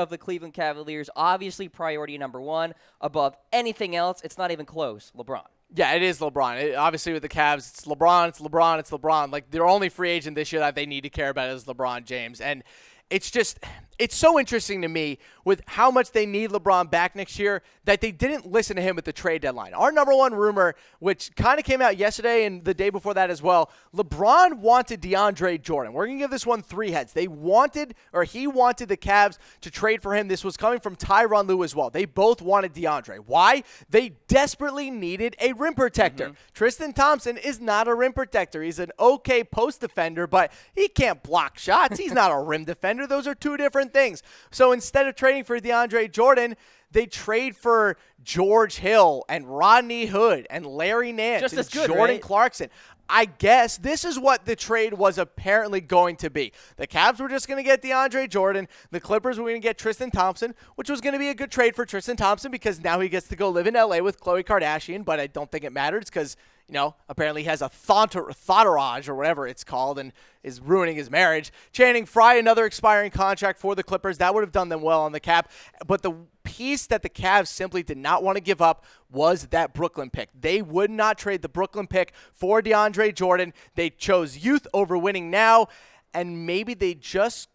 of the Cleveland Cavaliers. Obviously, priority number one. Above anything else, it's not even close. LeBron. Yeah, it is LeBron. Obviously, with the Cavs, it's LeBron, it's LeBron, it's LeBron. Like, their only free agent this year that they need to care about is LeBron James. And it's just, it's so interesting to me with how much they need LeBron back next year that they didn't listen to him at the trade deadline. Our number one rumor, which kind of came out yesterday and the day before that as well, LeBron wanted DeAndre Jordan. We're going to give this one three heads. He wanted the Cavs to trade for him. This was coming from Tyronn Lue as well. They both wanted DeAndre. Why? They desperately needed a rim protector. Tristan Thompson is not a rim protector. He's an okay post defender, but he can't block shots. He's not a rim defender. Those are two different things. So instead of trading for DeAndre Jordan, they trade for George Hill and Rodney Hood and Larry Nance Just and as good, Jordan right? Clarkson. I guess this is what the trade was apparently going to be. The Cavs were just going to get DeAndre Jordan. The Clippers were going to get Tristan Thompson, which was going to be a good trade for Tristan Thompson because now he gets to go live in L.A. with Khloe Kardashian, but I don't think it matters because, you know, apparently he has a thoughterage or whatever it's called and is ruining his marriage. Channing Frye, another expiring contract for the Clippers. That would have done them well on the cap. But the piece that the Cavs simply did not want to give up was that Brooklyn pick. They would not trade the Brooklyn pick for DeAndre Jordan. They chose youth over winning now, and maybe they just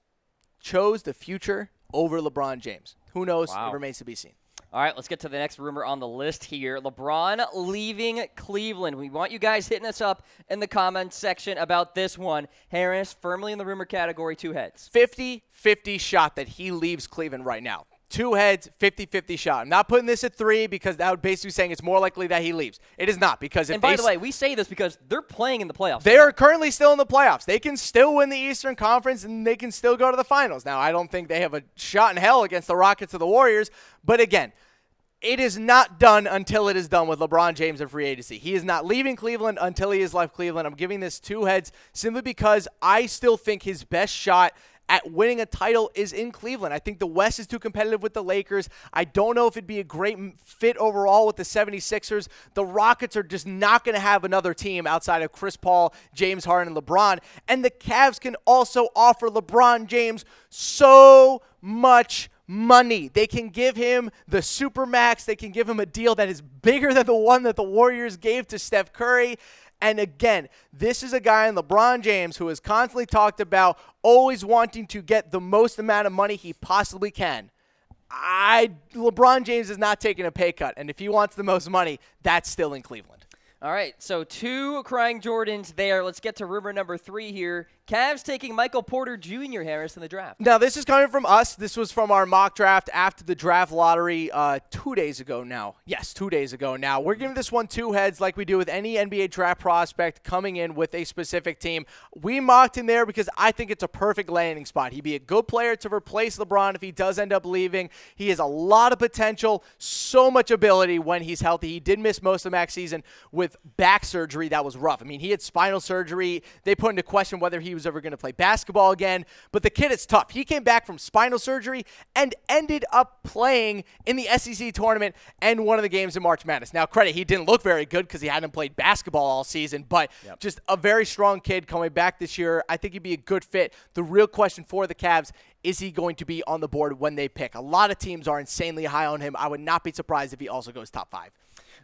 chose the future over LeBron James. Who knows? Wow. It remains to be seen. All right, let's get to the next rumor on the list here. LeBron leaving Cleveland. We want you guys hitting us up in the comments section about this one. Harris, firmly in the rumor category, two heads. 50-50 shot that he leaves Cleveland right now. Two heads, 50-50 shot. I'm not putting this at 3 because that would basically saying it's more likely that he leaves. It is not because if And by the way, we say this because they're playing in the playoffs. they are currently still in the playoffs. They can still win the Eastern Conference and they can still go to the finals. Now, I don't think they have a shot in hell against the Rockets or the Warriors, but again, it is not done until it is done with LeBron James in free agency. He is not leaving Cleveland until he has left Cleveland. I'm giving this two heads simply because I still think his best shot at winning a title is in Cleveland. I think the West is too competitive with the Lakers. I don't know if it'd be a great fit overall with the 76ers. The Rockets are just not going to have another team outside of Chris Paul, James Harden, and LeBron. And the Cavs can also offer LeBron James so much money. They can give him the Supermax. They can give him a deal that is bigger than the one that the Warriors gave to Steph Curry. And again, this is a guy in LeBron James who has constantly talked about always wanting to get the most amount of money he possibly can. LeBron James is not taking a pay cut, and if he wants the most money, that's still in Cleveland. All right, so two crying Jordans there. Let's get to rumor number 3 here. Cavs taking Michael Porter Jr., Harris, in the draft. Now, this is coming from us. This was from our mock draft after the draft lottery 2 days ago now. Yes, 2 days ago now. We're giving this one two heads like we do with any NBA draft prospect coming in with a specific team. We mocked him there because I think it's a perfect landing spot. He'd be a good player to replace LeBron if he does end up leaving. He has a lot of potential, so much ability when he's healthy. He did miss most of Mac's season with back surgery. That was rough. I mean, he had spinal surgery. They put into question whether he was ever going to play basketball again, but the kid is tough. He came back from spinal surgery and ended up playing in the SEC tournament and one of the games in March Madness. Now, credit, he didn't look very good because he hadn't played basketball all season, but just a very strong kid coming back this year. I think he'd be a good fit. The real question for the Cavs, is he going to be on the board when they pick? A lot of teams are insanely high on him. I would not be surprised if he also goes top 5.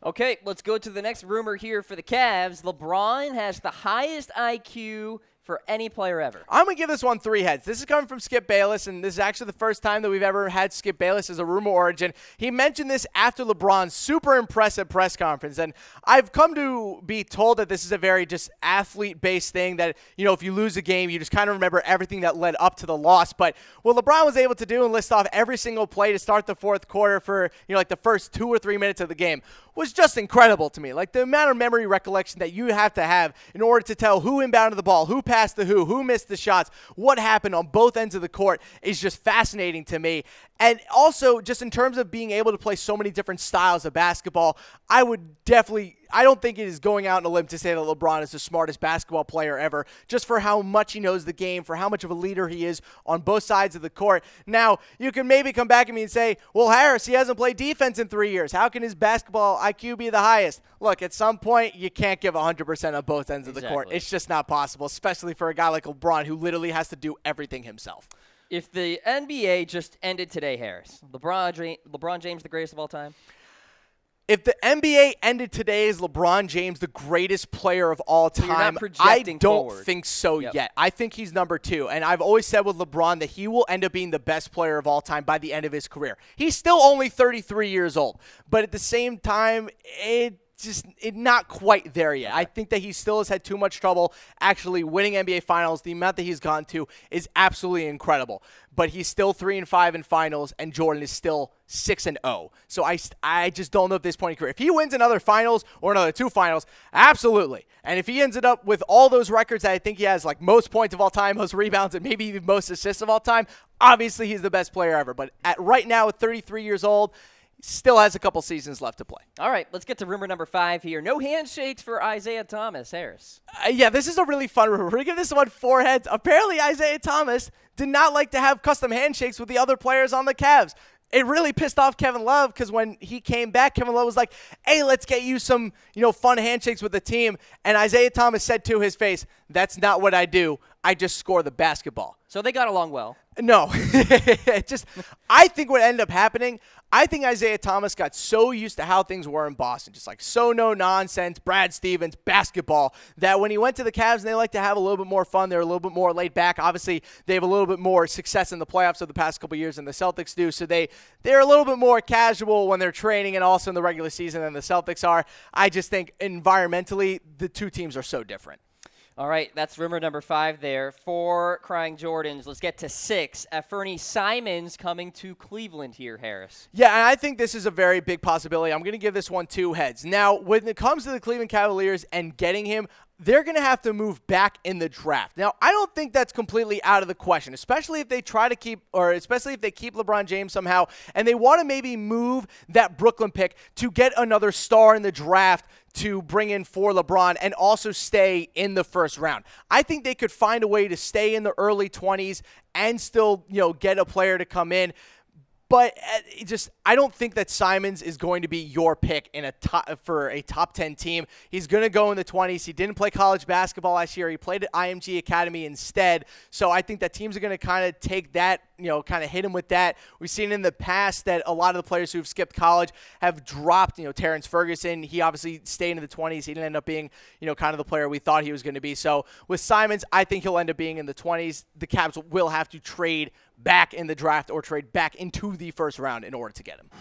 Okay, let's go to the next rumor here for the Cavs. LeBron has the highest IQ for any player ever. I'm going to give this one 3 heads. This is coming from Skip Bayless, and this is actually the first time that we've ever had Skip Bayless as a rumor origin. He mentioned this after LeBron's super impressive press conference, and I've come to be told that this is a very just athlete-based thing that, you know, if you lose a game, you just kind of remember everything that led up to the loss. But what LeBron was able to do and list off every single play to start the fourth quarter for, you know, like the first 2 or 3 minutes of the game was just incredible to me. Like the amount of memory recollection that you have to have in order to tell who inbounded the ball, who passed the who missed the shots, what happened on both ends of the court is just fascinating to me. And also, just in terms of being able to play so many different styles of basketball, I don't think it is going out on a limb to say that LeBron is the smartest basketball player ever, just for how much he knows the game, for how much of a leader he is on both sides of the court. Now, you can maybe come back at me and say, well, Harris, he hasn't played defense in 3 years. How can his basketball IQ be the highest? Look, at some point, you can't give 100% on both ends of the court. It's just not possible, especially for a guy like LeBron who literally has to do everything himself. If the NBA just ended today, Harris, LeBron James, the greatest of all time? If the NBA ended today, is LeBron James the greatest player of all So you're not time? I projecting don't forward. think so yet. I think he's number 2. And I've always said with LeBron that he will end up being the best player of all time by the end of his career. He's still only 33 years old. But at the same time, it's not quite there yet. I think that he still has had too much trouble actually winning NBA Finals. The amount that he's gone to is absolutely incredible. But he's still 3-5 in finals, and Jordan is still 6-0. So I just don't know at this point in his career. If he wins another finals or another 2 finals, absolutely. And if he ends it up with all those records that I think he has, like most points of all time, most rebounds, and maybe even most assists of all time, obviously he's the best player ever. But right now, at 33 years old, still has a couple seasons left to play. All right, let's get to rumor number 5 here. No handshakes for Isaiah Thomas, Harris. Yeah, this is a really fun rumor. We're going to give this one 4 heads. Apparently, Isaiah Thomas did not like to have custom handshakes with the other players on the Cavs. It really pissed off Kevin Love because when he came back, Kevin Love was like, hey, let's get you some, fun handshakes with the team. And Isaiah Thomas said to his face, that's not what I do. I just score the basketball. So they got along well. No. I think what ended up happening, I think Isaiah Thomas got so used to how things were in Boston, just like so no-nonsense, Brad Stevens, basketball, that when he went to the Cavs and they like to have a little bit more fun, they're a little bit more laid back. Obviously, they have a little bit more success in the playoffs over the past couple of years than the Celtics do, so they're a little bit more casual when they're training and also in the regular season than the Celtics are. I just think environmentally, the two teams are so different. All right, that's rumor number 5 there. 4 crying Jordans. Let's get to 6. Anfernee Simons coming to Cleveland here, Harris. Yeah, and I think this is a very big possibility. I'm going to give this one 2 heads. Now, when it comes to the Cleveland Cavaliers and getting him, they're going to have to move back in the draft. Now, I don't think that's completely out of the question, especially if they try to keep, or especially if they keep LeBron James somehow, and they want to maybe move that Brooklyn pick to get another star in the draft to bring in for LeBron and also stay in the first round. I think they could find a way to stay in the early 20s and still, get a player to come in. But I don't think that Simons is going to be your pick for a top 10 team. He's going to go in the 20s. He didn't play college basketball last year. He played at IMG Academy instead. So I think that teams are going to kind of take that, kind of hit him with that. We've seen in the past that a lot of the players who've skipped college have dropped, Terrence Ferguson. He obviously stayed in the 20s. He didn't end up being, kind of the player we thought he was going to be. So with Simons, I think he'll end up being in the 20s. The Cavs will have to trade back in the draft or trade back into the first round in order to get him.